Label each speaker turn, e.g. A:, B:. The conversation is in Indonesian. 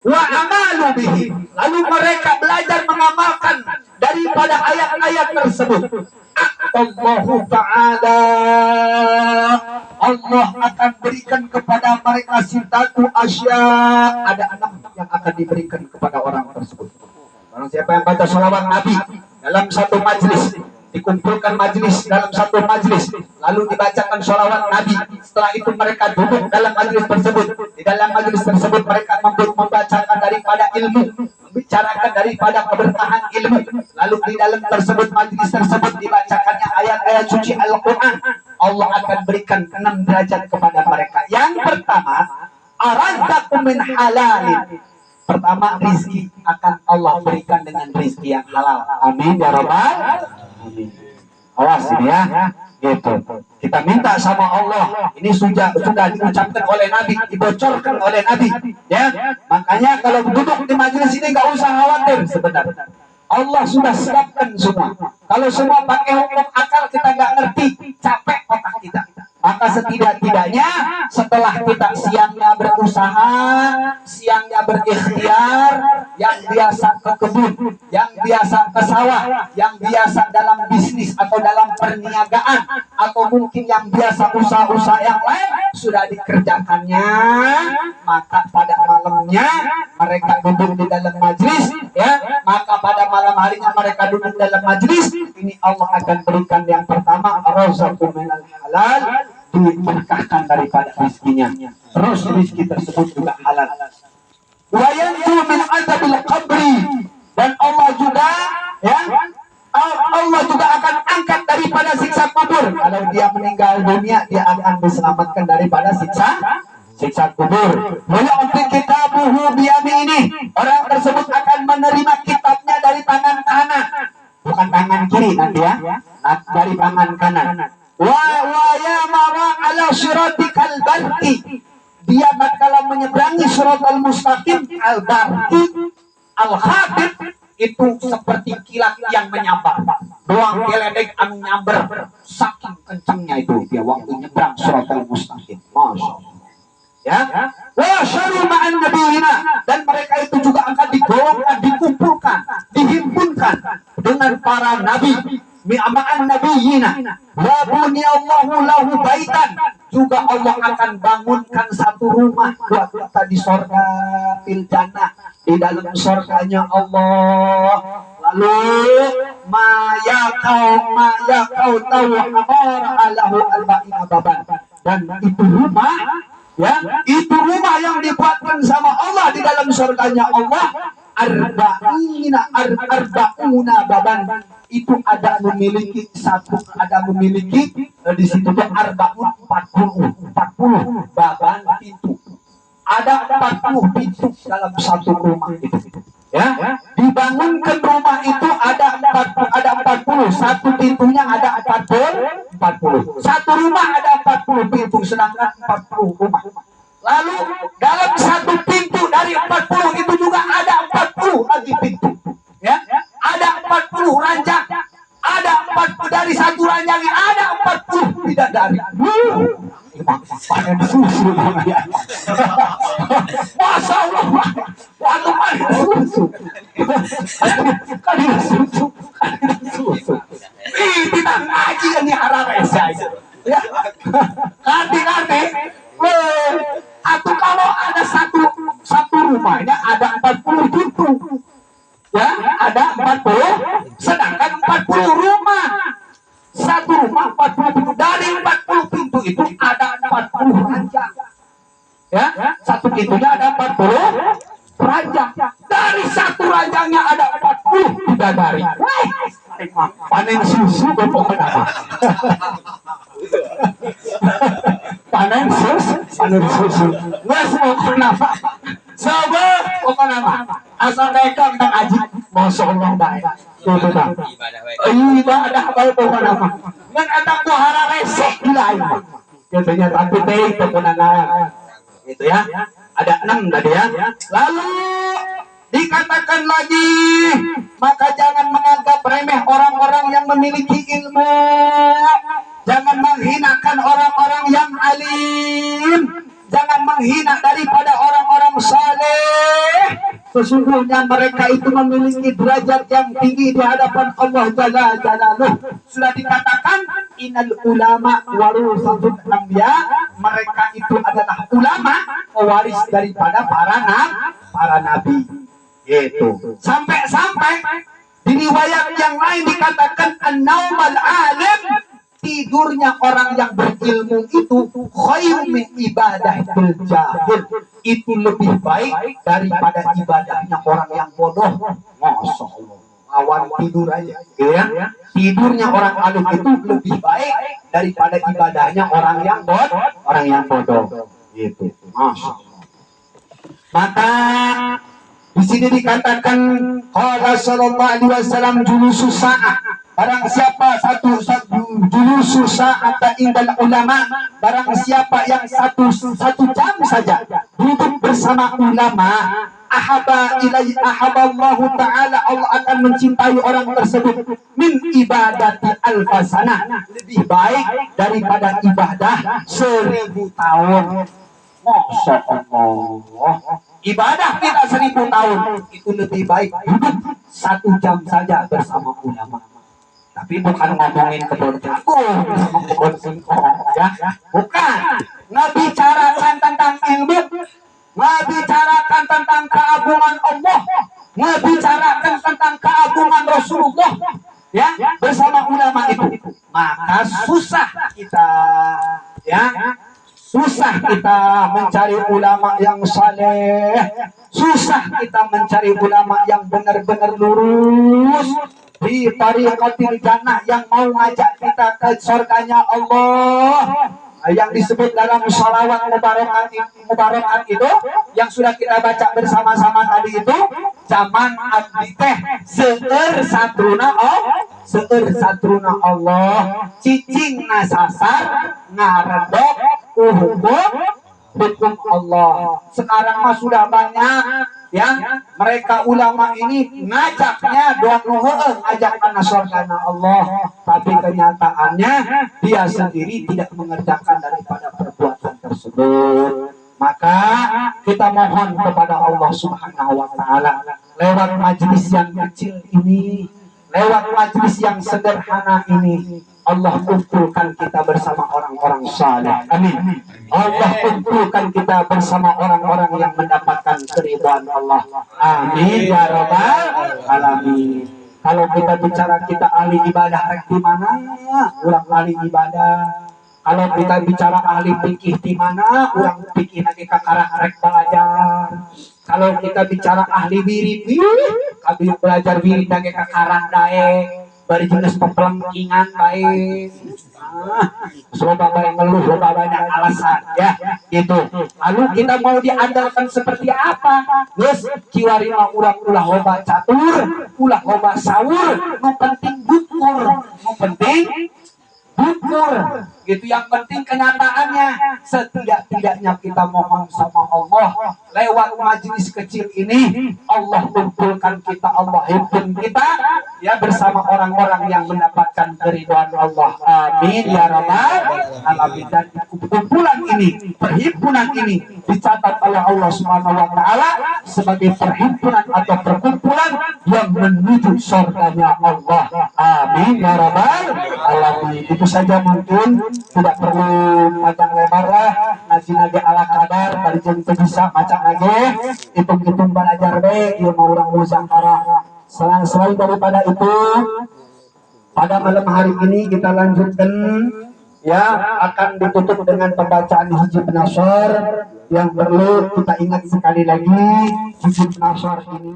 A: wa amalu bihi, lalu mereka belajar mengamalkan daripada ayat-ayat tersebut. Allahu Ta'ala, Allah akan berikan kepada mereka sitatu asya, ada 6 yang akan diberikan kepada orang tersebut. Barang siapa yang baca sholawat Nabi dalam satu majlis, dikumpulkan majlis dalam satu majlis, lalu dibacakan sholawat Nabi, setelah itu mereka duduk dalam majlis tersebut, di dalam majlis tersebut mereka membacakan daripada ilmu, membicarakan daripada keberkahan ilmu, lalu di dalam tersebut majlis tersebut dibacakannya ayat-ayat suci Al-Quran, Allah akan berikan 6 derajat kepada mereka. Yang pertama, arazaqu min halalin, pertama rizki akan Allah berikan dengan rizki yang halal. Amin ya rabbal alamin. Awas ini ya, gitu. Kita minta sama Allah. Ini sudah diucapkan oleh Nabi, dibocorkan oleh Nabi. Ya, makanya kalau duduk di majelis ini nggak usah khawatir sebenarnya. Allah sudah siapkan semua. Kalau semua pakai hukum akal kita nggak ngerti, capek otak kita. Maka setidak-tidaknya setelah kita siangnya berusaha, siangnya berikhtiar, yang biasa ke kebun, yang biasa ke sawah, yang biasa dalam bisnis atau dalam perniagaan, atau mungkin yang biasa usaha-usaha yang lain sudah dikerjakannya, maka pada malamnya mereka duduk di dalam majlis, ya, maka pada malam harinya mereka duduk dalam majlis, ini Allah akan berikan yang pertama razaqu minal halal, diberkahkan daripada rizkinya, terus rizki tersebut juga halal. Wa yanju min adzabil qabri, dan Allah juga, ya, Allah juga akan angkat daripada siksa kubur. Kalau dia meninggal dunia, dia akan diselamatkan daripada siksa kubur. Mu'ti kitabuhu biyamini, orang tersebut akan menerima kitabnya dari tangan kanan, bukan tangan kiri nanti ya, dari tangan kanan. Wa yamara ala siratikal barqi, dia tatkala menyeberangi siratal mustaqim, al barqi al khatib, itu seperti kilat yang menyambar, doang geledek anu nyamber, saking kencangnya itu dia waktu nyebrang siratal mustaqim. Masya Allah. Ya, wa syaru ma'an nabiyina, dan mereka itu juga akan digolongkan, dikumpulkan, dihimpunkan dengan para nabi, ma'an nabiyina. Wa buniyallahu lahu baitan, juga Allah akan bangunkan satu rumah buat kita di surga, fil jannah, di dalam surganya Allah. Lalu maya kau tahu amara alahu al-ba'ina baban, dan itu rumah, ya, itu rumah yang dibuatkan sama Allah di dalam surganya Allah, arba'una baban, itu ada memiliki di situ tuh arba'un 40 baban pintu, ada 40 pintu dalam satu rumah itu, ya. Dibangunkan rumah itu ada 40, satu pintunya ada 40, satu rumah ada 40 pintu, sedangkan 40 rumah. Lalu dalam satu pintu dari 40 itu juga ada 40 lagi pintu, ya. Ada 40 ranjang, ada 40 dari satu ranjangnya ada 40 bidadari. Panen susu, Masya Allah, waktu panen susu, kan susu, kita ngaji kan di Arares ya, nanti, atau kalau ada satu rumahnya ada 40 pintu, ya, ada 40, sedangkan 40 rumah, satu rumah 40 pintu, dari 40 pintu itu ada 40 ranjang, ya, satu pintunya ada 40 ranjang, dari satu ranjangnya ada 40 bidadari. Panen susu pokoknya apa? panen susu wes pokoknya apa? Sabar pokoknya apa? Asal mereka kita ngaji, Masya Allah baik. Tuh. Ibadah baik pokoknya apa? Ngan atak tohara resek lain. Biasanya tapi teh pokoknya itu ya. Ada 6 tadi ya. Lalu dikatakan lagi, maka jangan menganggap remeh orang-orang yang memiliki ilmu, jangan menghinakan orang-orang yang alim, jangan menghina daripada orang-orang saleh. Sesungguhnya mereka itu memiliki derajat yang tinggi di hadapan Allah Jalla Jalaluh. Sudah dikatakan innal ulama warasatul anbiya, mereka itu adalah ulama, pewaris daripada para nabi. Gitu. Sampai-sampai di riwayat yang lain dikatakan an-naumal alim, tidurnya orang yang berilmu itu khairu min ibadatil jahil, itu lebih baik daripada ibadahnya orang yang bodoh. Masya Allah, awan tidur aja gitu ya. Tidurnya orang alim itu lebih baik daripada ibadahnya orang yang bodoh gitu. Masya Allah. Maka di sini dikatakan qala sallallahu alaihi wasallam julusus sa'ah, barang siapa satu julusus sa'ah indal ulama, barang siapa yang satu jam saja duduk bersama ulama, ahaballahu ta'ala, Allah akan mencintai orang tersebut min ibadati alfasanah, lebih baik daripada ibadah 1000 tahun. Masya Allah, ibadah kita 1000 tahun itu lebih baik duduk 1 jam saja bersama ulama. Tapi bukan ngomongin kebun jagung sama kebun singkong ya, bukan. Ngebicarakan tentang ilmu, ngebicarakan tentang keagungan Allah, ngebicarakan tentang keagungan Rasulullah ya, bersama ulama itu. Maka susah kita ya, susah kita mencari ulama yang saleh, susah kita mencari ulama yang benar-benar lurus di tariqatil jannah, yang mau ngajak kita ke surganya Allah, yang disebut dalam sholawat mubarakat itu yang sudah kita baca bersama-sama tadi itu. Zaman abdi teh seueur satruna Allah, cicing nasasar ngaredok hukum Allah. Sekarang mah sudah banyak ya, mereka ulama ini ngajaknya doang ngajak karena surganya Allah, tapi kenyataannya dia sendiri tidak mengerjakan daripada perbuatan tersebut. Maka kita mohon kepada Allah Subhanahu wa Ta'ala, lewat majelis yang kecil ini, lewat majelis yang sederhana ini, Allah kumpulkan kita bersama orang-orang saleh. Amin. Allah kumpulkan kita bersama orang-orang yang mendapatkan keridhaan Allah. Amin ya rabbal alamin. Kalau kita bicara kita ahli ibadah rek di mana? Ulang ahli ibadah. Kalau kita bicara ahli fikih di mana? Ulang fikih lagi kakara rek belajar. Kalau kita bicara ahli wirid, kami belajar wirid lagi kakara dae. Bari jenis pepelengkingan baik, coba banyak ngeluh, coba banyak alasan ya gitu. Lalu kita mau diandalkan seperti apa? Yes, kiwari mah ulah hoba catur, ulah hoba sahur, nu penting bukur, nu penting bukur gitu. Yang penting kenyataannya, setidak-tidaknya kita mohon sama Allah lewat majelis kecil ini, Allah kumpulkan kita, Allah himpun kita ya bersama orang-orang yang mendapatkan keridhaan Allah. Amin ya rabbal alamin. Dan kumpulan ini, perhimpunan ini dicatat oleh Allah Subhanahu wa Ta'ala sebagai perhimpunan atau perkumpulan yang menuju surganya Allah. Amin ya rabbal alamin. Itu saja, mungkin tidak perlu panjang lebar lah, ngaji ala kadar dari jam bisa macam lagi hitung-hitung belajar be ieu mah urang muzakara. Selain daripada itu, pada malam hari ini kita lanjutkan ya, akan ditutup dengan pembacaan hizib nasr. Yang perlu kita ingat sekali lagi, hizib nasr ini